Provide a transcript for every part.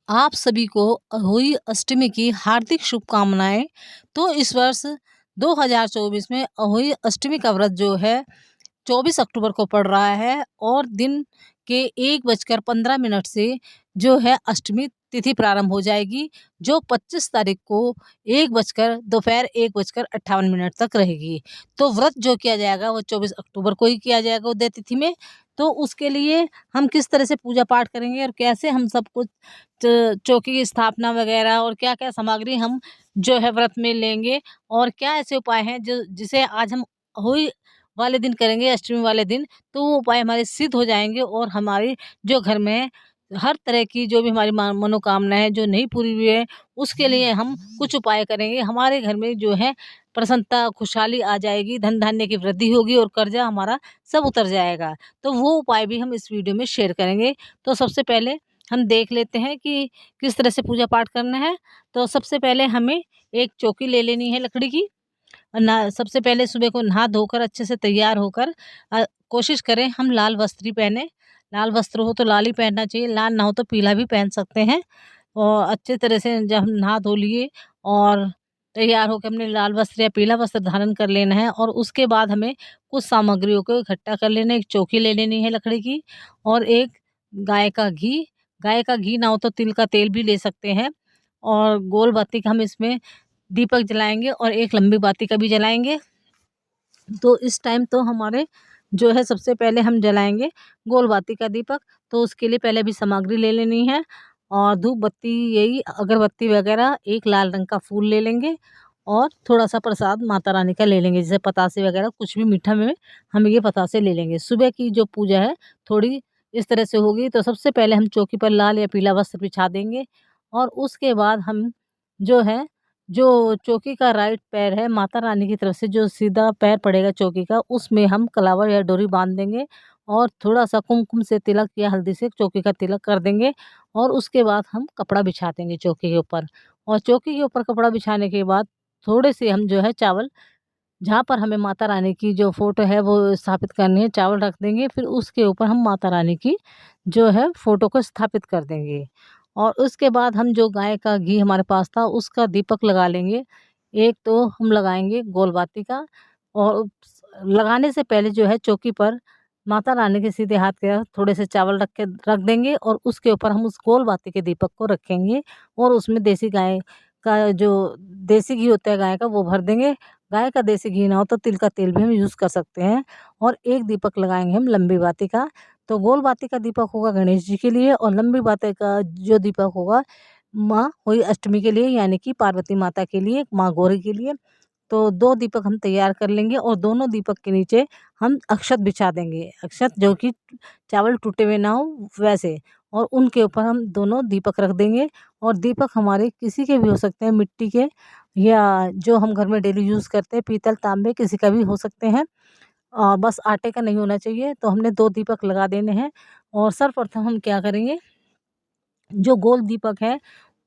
आप सभी को होली अष्टमी की हार्दिक शुभकामनाएँ। तो इस वर्ष 2024 में होली अष्टमी का व्रत जो है 24 अक्टूबर को पड़ रहा है और दिन के 1:15 से जो है अष्टमी तिथि प्रारंभ हो जाएगी, जो 25 तारीख को 1:58 तक रहेगी। तो व्रत जो किया जाएगा वो 24 अक्टूबर को ही किया जाएगा उदय तिथि में। तो उसके लिए हम किस तरह से पूजा पाठ करेंगे और कैसे हम सब कुछ चौकी की स्थापना वगैरह और क्या-क्या सामग्री हम जो है व्रत में लेंगे और क्या ऐसे उपाय हैं जो जिसे आज हम होली वाले दिन करेंगे, अष्टमी वाले दिन, तो वो उपाय हमारे सिद्ध हो जाएँगे और हमारी जो घर में हर तरह की जो भी हमारी मनोकामना है जो नहीं पूरी हुई है, उसके लिए हम कुछ उपाय करेंगे। हमारे घर में जो है प्रसन्नता, खुशहाली आ जाएगी, धन-धान्य की वृद्धि होगी और कर्जा हमारा सब उतर जाएगा। तो वो उपाय भी हम इस वीडियो में शेयर करेंगे। तो सबसे पहले हम देख लेते हैं कि किस तरह से पूजा पाठ करना है। तो सबसे पहले हमें एक चौकी ले लेनी है लकड़ी की। ना सबसे पहले सुबह को नहा धोकर अच्छे से तैयार होकर कोशिश करें हम लाल वस्त्र ही पहने। लाल वस्त्र हो तो लाल ही पहनना चाहिए, लाल ना हो तो पीला भी पहन सकते हैं। और अच्छे तरह से जब हम नहा धो लिए और तैयार होकर हमने लाल वस्त्र या पीला वस्त्र धारण कर लेना है और उसके बाद हमें कुछ सामग्रियों को इकट्ठा कर लेना है। एक चौकी ले लेनी है लकड़ी की और एक गाय का घी। गाय का घी ना हो तो तिल का तेल भी ले सकते हैं और गोल बत्ती का हम इसमें दीपक जलाएँगे और एक लंबी बाती का भी जलाएँगे। तो इस टाइम तो हमारे जो है सबसे पहले हम जलाएँगे गोल बाती का दीपक। तो उसके लिए पहले अभी सामग्री ले लेनी है और धूप बत्ती यही अगरबत्ती वगैरह एक लाल रंग का फूल ले लेंगे और थोड़ा-सा प्रसाद माता रानी का ले लेंगे जैसे पतासे वगैरह कुछ भी मीठा में हम ये पतासे ले लेंगे। सुबह की जो पूजा है थोड़ी इस तरह से होगी तो सबसे पहले हम चौकी पर लाल या पीला वस्त्र बिछा देंगे और उसके बाद हम जो है जो चौकी का राइट पैर है माता रानी की तरफ से जो सीधा पैर पड़ेगा चौकी का उसमें हम कलावा या डोरी बांध देंगे और थोड़ा-सा कुमकुम से तिलक या हल्दी से चौकी का तिलक कर देंगे और उसके बाद हम कपड़ा बिछा देंगे चौकी के ऊपर। और चौकी के ऊपर कपड़ा बिछाने के बाद थोड़े से हम जो है चावल जहाँ पर हमें माता रानी की जो फ़ोटो है वो स्थापित करनी है, चावल रख देंगे, फिर उसके ऊपर हम माता रानी की जो है फ़ोटो को स्थापित कर देंगे। और उसके बाद हम जो गाय का घी हमारे पास था उसका दीपक लगा लेंगे। एक तो हम लगाएँगे गोल बाती का और लगाने से पहले जो है चौकी पर माता रानी के सीधे हाथ के थोड़े से चावल रख देंगे और उसके ऊपर हम उस गोल बाती के दीपक को रखेंगे और उसमें देसी गाय का जो देसी घी होता है गाय का वो भर देंगे। गाय का देसी घी ना हो तो तिल का तेल भी हम यूज़ कर सकते हैं और एक दीपक लगाएँगे हम लंबी बाती का। तो गोल बाती का दीपक होगा गणेश जी के लिए और लंबी बाती का जो दीपक होगा माँ होली अष्टमी के लिए यानी कि पार्वती माता के लिए, माँ गौरी के लिए। तो 2 दीपक हम तैयार कर लेंगे और दोनों दीपक के नीचे हम अक्षत बिछा देंगे। अक्षत जो कि चावल टूटे हुए ना हो वैसे और उनके ऊपर हम दोनों दीपक रख देंगे और दीपक हमारे किसी के भी हो सकते हैं मिट्टी के या जो हम घर में डेली यूज़ करते हैं पीतल, तांबे किसी का भी हो सकते हैं। बस आटे का नहीं होना चाहिए। तो हमने 2 दीपक लगा देने हैं और सर्वप्रथम हम क्या करेंगे जो गोल दीपक है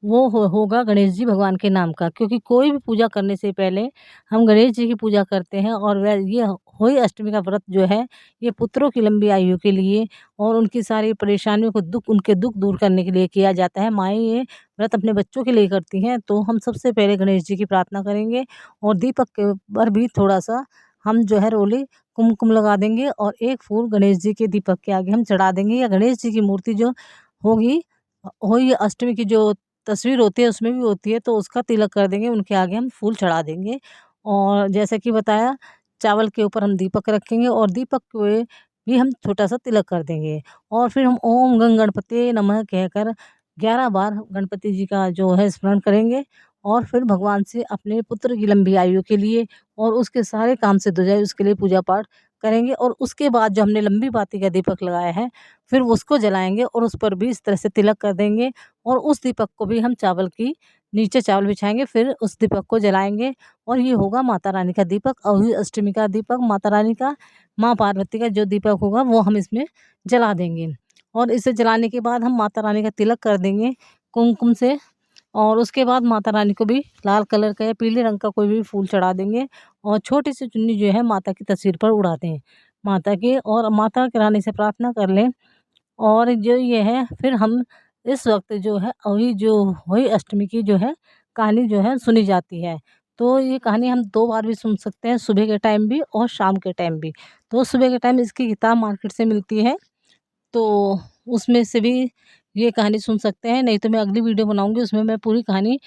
वो होगा गणेश जी भगवान के नाम का क्योंकि कोई भी पूजा करने से पहले हम गणेश जी की पूजा करते हैं और वह ये होली अष्टमी का व्रत जो है ये पुत्रों की लंबी आयु के लिए और उनकी सारी परेशानियों को उनके दुख दूर करने के लिए किया जाता है। माएँ ये व्रत अपने बच्चों के लिए करती हैं तो हम सबसे पहले गणेश जी की प्रार्थना करेंगे और दीपक के ऊपर भी थोड़ा-सा हम जो है रोली कुमकुम लगा देंगे और एक फूल गणेश जी के दीपक के आगे हम चढ़ा देंगे या गणेश जी की मूर्ति जो होगी होली अष्टमी की जो तस्वीर होती है उसमें भी होती है तो उसका तिलक कर देंगे, उनके आगे हम फूल चढ़ा देंगे। और जैसा कि बताया चावल के ऊपर हम दीपक रखेंगे और दीपक पे भी हम छोटा-सा तिलक कर देंगे और फिर हम ओम गंग गणपतये नमः कहकर 11 बार गणपति जी का जो है स्मरण करेंगे और फिर भगवान से अपने पुत्र की लंबी आयु के लिए और उसके सारे काम सिद्ध हो जाए उसके लिए पूजा पाठ करेंगे और उसके बाद जो हमने लंबी बाती का दीपक लगाया है फिर उसको जलाएँगे और उस पर भी इस तरह से तिलक कर देंगे और उस दीपक को भी हम चावल की नीचे चावल बिछाएँगे फिर उस दीपक को जलाएँगे और ये होगा माता रानी का दीपक और अष्टमी का दीपक माता रानी का, माँ पार्वती का जो दीपक होगा वो हम इसमें जला देंगे। और इसे जलाने के बाद हम माता रानी का तिलक कर देंगे कुमकुम से और उसके बाद माता रानी को भी लाल कलर का या पीले रंग का कोई भी फूल चढ़ा देंगे और छोटी सी चुन्नी जो है माता की तस्वीर पर उड़ा दें माता के और माता की रानी से प्रार्थना कर लें और जो ये है फिर हम इस वक्त जो है वही जो वही अष्टमी की जो है कहानी जो है सुनी जाती है। तो ये कहानी हम 2 बार भी सुन सकते हैं, सुबह के टाइम भी और शाम के टाइम भी। तो सुबह के टाइम इसकी किताब मार्केट से मिलती है, तो उसमें से भी ये कहानी सुन सकते हैं, नहीं तो मैं अगली वीडियो बनाऊँगी उसमें मैं पूरी कहानी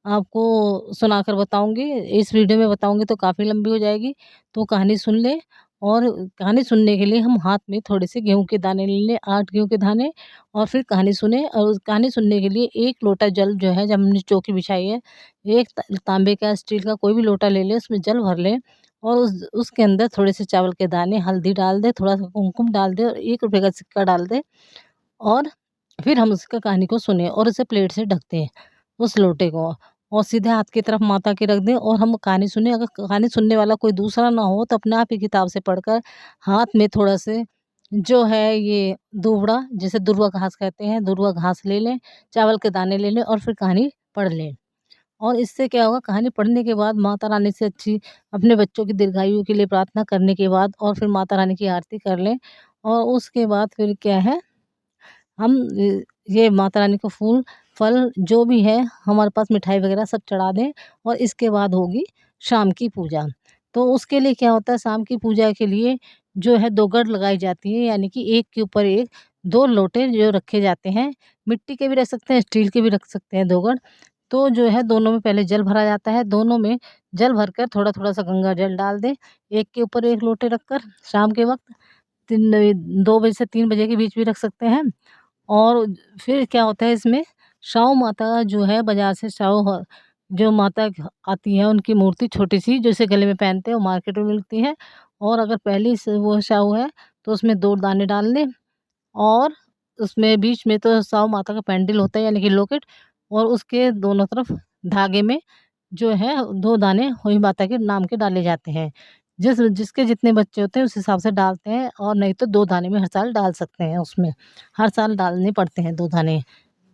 आपको सुनाकर बताऊँगी। इस वीडियो में बताऊँगी तो काफ़ी लंबी हो जाएगी, तो कहानी सुन लें। और कहानी सुनने के लिए हम हाथ में थोड़े से गेहूँ के दाने ले लें, 8 गेहूँ के दाने, और फिर कहानी सुनें। और उस कहानी सुनने के लिए 1 लोटा जल जो है, जब हमने चौकी बिछाई है, एक तांबे का, स्टील का कोई भी लोटा ले लें, उसमें जल भर लें और उसके अंदर थोड़े से चावल के दाने, हल्दी डाल दें, थोड़ा-सा कुमकुम डाल दें और ₹1 का सिक्का डाल दें। और फिर हम उसका कहानी को सुने और उसे प्लेट से ढक दें, उस लोटे को, और सीधे हाथ की तरफ माता के रख दें और हम कहानी सुने। अगर कहानी सुनने वाला कोई दूसरा ना हो तो अपने आप ही किताब से पढ़कर हाथ में थोड़ा से जो है ये दूबड़ा, जिसे दुर्वा घास कहते हैं, दुर्वा घास ले लें, चावल के दाने ले लें और फिर कहानी पढ़ लें। और इससे क्या होगा, कहानी पढ़ने के बाद माता रानी से अच्छी अपने बच्चों की दीर्घायु के लिए प्रार्थना करने के बाद और फिर माता रानी की आरती कर लें। और उसके बाद फिर क्या है, हम ये माता रानी को फूल, फल जो भी है हमारे पास, मिठाई वगैरह सब चढ़ा दें। और इसके बाद होगी शाम की पूजा। तो उसके लिए क्या होता है, शाम की पूजा के लिए जो है 2 गढ़ लगाई जाती है, यानी कि एक के ऊपर एक 2 लोटे जो रखे जाते हैं। मिट्टी के भी रख सकते हैं, स्टील के भी रख सकते हैं 2 गढ़। तो जो है दोनों में पहले जल भरा जाता है, दोनों में जल भरकर थोड़ा-थोड़ा सा गंगा जल डाल दें, एक के ऊपर एक लोटे रखकर शाम के वक़्त 2 बजे से 3 बजे के बीच भी रख सकते हैं। और फिर क्या होता है इसमें, साऊ माता जो है बाज़ार से साऊ जो माता आती है, उनकी मूर्ति छोटी-सी जो इसे गले में पहनते हैं, वो मार्केट में मिलती है। और अगर पहली से वो साऊ है तो उसमें 2 दाने डाल लें और उसमें बीच में तो साऊ माता का पेंडल होता है, यानी कि लॉकेट, और उसके दोनों तरफ धागे में जो है 2 दाने हुई माता के नाम के डाले जाते हैं। जिसके जितने बच्चे होते हैं उस हिसाब से डालते हैं, और नहीं तो 2 दाने भी हर साल डाल सकते हैं उसमें। हर साल डालने पड़ते हैं 2 दाने।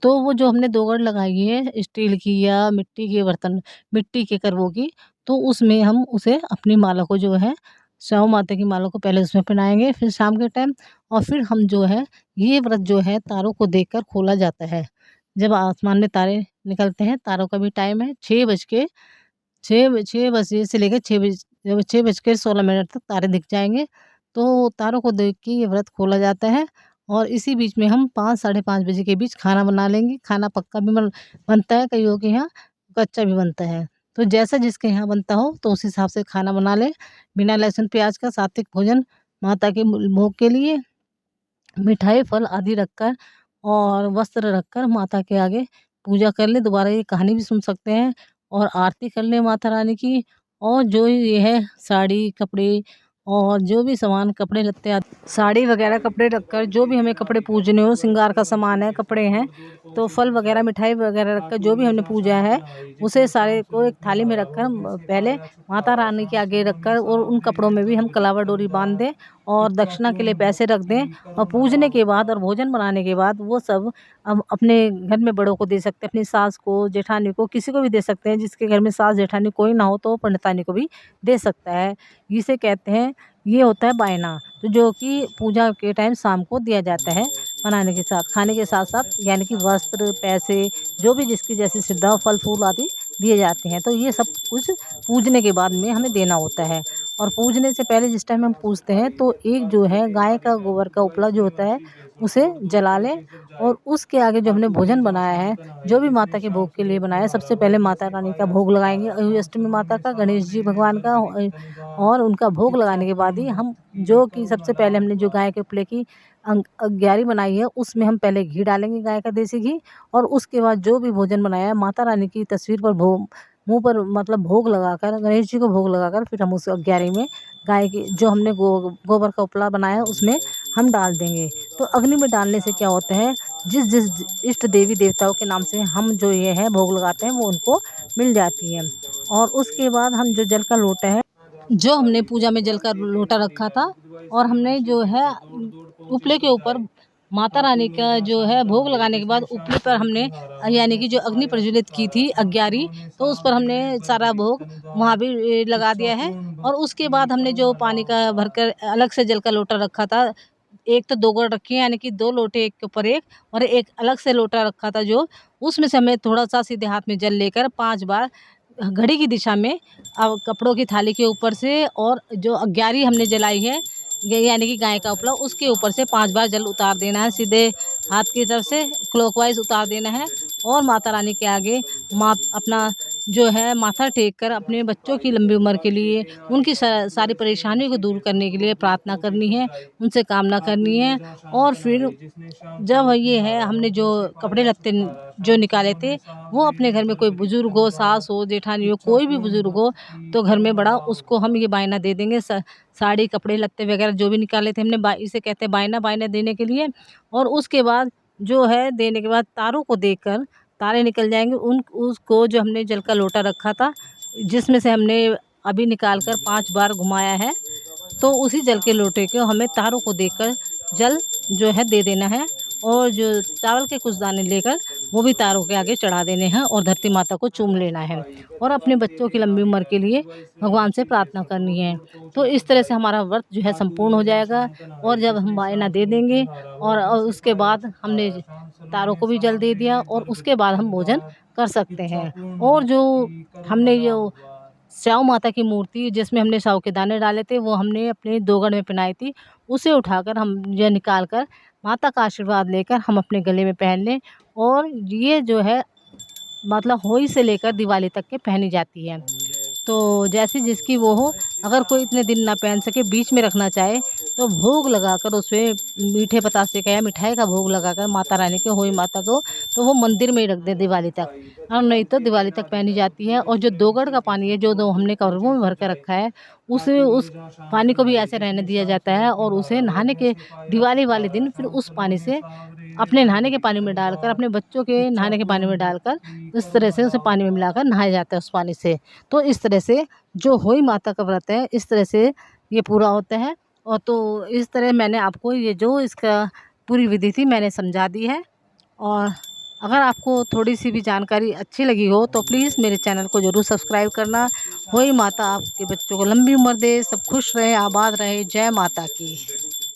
तो वो जो हमने 2 गड़ लगाई है स्टील की या मिट्टी के बर्तन, मिट्टी के करवों की, तो उसमें हम उसे अपनी माला को जो है, स्याऊ माता की माला को पहले उसमें पहनाएँगे, फिर शाम के टाइम। और फिर हम जो है, ये व्रत जो है तारों को देखकर खोला जाता है। जब आसमान में तारे निकलते हैं, तारों का भी टाइम है 6 बजे से लेकर 6 बज के 16 मिनट तक तारे दिख जाएँगे, तो तारों को देख के ये व्रत खोला जाता है। और इसी बीच में हम 5 साढ़े 5 बजे के बीच खाना बना लेंगे। खाना पक्का भी बनता है, कइयों के यहाँ कच्चा भी बनता है। तो जैसा जिसके यहाँ बनता हो तो उस हिसाब से खाना बना लें, बिना लहसुन प्याज का सात्विक भोजन माता के भोग के लिए। मिठाई, फल आदि रखकर और वस्त्र रखकर माता के आगे पूजा कर लें। दोबारा ये कहानी भी सुन सकते हैं और आरती कर लें माता रानी की। और जो ये है साड़ी, कपड़े और जो भी सामान, कपड़े लत्ते आदि, साड़ी वगैरह कपड़े रखकर जो भी हमें कपड़े पूजने हो, श्रृंगार का सामान है, कपड़े हैं, तो फल वगैरह, मिठाई वगैरह रखकर जो भी हमने पूजा है, उसे सारे को एक थाली में रखकर पहले माता रानी के आगे रखकर, और उन कपड़ों में भी हम कलावा डोरी बाँध दें और दक्षिणा के लिए पैसे रख दें। और पूजने के बाद और भोजन बनाने के बाद वो सब हम अपने घर में बड़ों को दे सकते हैं, अपनी सास को, जेठानी को, किसी को भी दे सकते हैं। जिसके घर में सास जेठानी कोई ना हो तो वो पंडितानी को भी दे सकता है। इसे कहते हैं, ये होता है बायना, तो जो कि पूजा के टाइम शाम को दिया जाता है बनाने के साथ, खाने के साथ-साथ, यानी कि वस्त्र, पैसे, जो भी जिसकी जैसी श्रद्धा हो, फल-फूल आदि दिए जाते हैं। तो ये सब कुछ पूजने के बाद में हमें देना होता है। और पूजने से पहले जिस टाइम हम पूजते हैं तो एक जो है गाय का गोबर का उपला जो होता है, उसे जला लें। और उसके आगे जो हमने भोजन बनाया है, जो भी माता के भोग के लिए बनाया है, सबसे पहले माता रानी का भोग लगाएँगे, अष्टमी माता का, गणेश जी भगवान का, और उनका भोग लगाने के बाद ही हम, जो कि सबसे पहले हमने जो गाय के उपले की अग्यारी बनाई है, उसमें हम पहले घी डालेंगे, गाय का देसी घी। और उसके बाद जो भी भोजन बनाया है, माता रानी की तस्वीर पर मुँह पर मतलब भोग लगाकर, गणेश जी को भोग लगाकर, फिर हम उस अग्यारी में गाय की जो हमने गोबर का उपला बनाया है उसमें हम डाल देंगे। तो अग्नि में डालने से क्या होता है, जिस जिस इष्ट देवी देवताओं के नाम से हम जो ये है भोग लगाते हैं, वो उनको मिल जाती है। और उसके बाद हम जो जल का लोटा है, जो हमने पूजा में जल का लोटा रखा था, और हमने जो है उपले के ऊपर माता रानी का जो है भोग लगाने के बाद उपले पर हमने, यानी कि जो अग्नि प्रज्वलित की थी अग्यारी, तो उस पर हमने सारा भोग वहाँ भी लगा दिया है। और उसके बाद हमने जो पानी का भरकर अलग से जल का लोटा रखा था, एक तो 2 गुड़ रखी है, यानी कि 2 लोटे एक के ऊपर एक, और एक अलग से लोटा रखा था जो, उसमें से हमें थोड़ा-सा सीधे हाथ में जल लेकर 5 बार घड़ी की दिशा में अब कपड़ों की थाली के ऊपर से, और जो अग्यारी हमने जलाई है यानी कि गाय का उपला, उसके ऊपर से 5 बार जल उतार देना है, सीधे हाथ की तरफ से क्लॉकवाइज उतार देना है। और माता रानी के आगे अपना जो है माथा टेक कर अपने बच्चों की लंबी उम्र के लिए, उनकी सारी परेशानियों को दूर करने के लिए प्रार्थना करनी है, उनसे कामना करनी है। और फिर जब ये है हमने जो कपड़े लत्ते जो निकाले थे, वो अपने घर में कोई बुजुर्ग हो, सास हो, जेठानी हो, कोई भी बुजुर्ग हो तो घर में बड़ा, उसको हम ये बायना दे देंगे। साड़ी कपड़े लत्ते वगैरह जो भी निकाले थे हमने, इसे कहते हैं बायना, बायना देने के लिए। और उसके बाद जो है देने के बाद तारों को देखकर, तारे निकल जाएंगे, उसको जो हमने जल का लोटा रखा था जिसमें से हमने अभी निकाल कर 5 बार घुमाया है, तो उसी जल के लोटे को हमें तारों को देखकर जल जो है दे देना है। और जो चावल के कुछ दाने लेकर वो भी तारों के आगे चढ़ा देने हैं और धरती माता को चूम लेना है, और अपने बच्चों की लंबी उम्र के लिए भगवान से प्रार्थना करनी है। तो इस तरह से हमारा व्रत जो है संपूर्ण हो जाएगा। और जब हम बायना दे देंगे और उसके बाद हमने तारों को भी जल दे दिया, और उसके बाद हम भोजन कर सकते हैं। और जो हमने जो स्याऊ माता की मूर्ति जिसमें हमने साव के दाने डाले थे, वो हमने अपने 2 गढ़ में पहनाई थी, उसे उठाकर हम ये निकाल कर माता का आशीर्वाद लेकर हम अपने गले में पहन लें। और ये जो है मतलब होली से लेकर दिवाली तक के पहनी जाती है। तो जैसी जिसकी वो हो, अगर कोई इतने दिन ना पहन सके, बीच में रखना चाहे, तो भोग लगाकर उसमें मीठे बतासे का या मिठाई का भोग लगाकर माता रानी के, होई माता को, तो वो मंदिर में ही रख दे दिवाली तक, और नहीं तो दिवाली तक पहनी जाती है। और जो 2 गढ़ का पानी है जो हमने कवरों में भर कर रखा है, उस पानी को भी ऐसे रहने दिया जाता है, और उसे नहाने के दिवाली वाले दिन फिर उस पानी से अपने नहाने के पानी में डालकर, अपने बच्चों के नहाने के पानी में डालकर, इस तरह से उसे पानी में मिलाकर नहाया जाता है उस पानी से। तो इस तरह से जो होई माता का व्रत है, इस तरह से ये पूरा होता है। और तो इस तरह मैंने आपको ये जो इसका पूरी विधि थी मैंने समझा दी है। और अगर आपको थोड़ी सी भी जानकारी अच्छी लगी हो तो प्लीज़ मेरे चैनल को ज़रूर सब्सक्राइब करना। होई माता आपके बच्चों को लंबी उम्र दे, सब खुश रहे, आबाद रहे। जय माता की।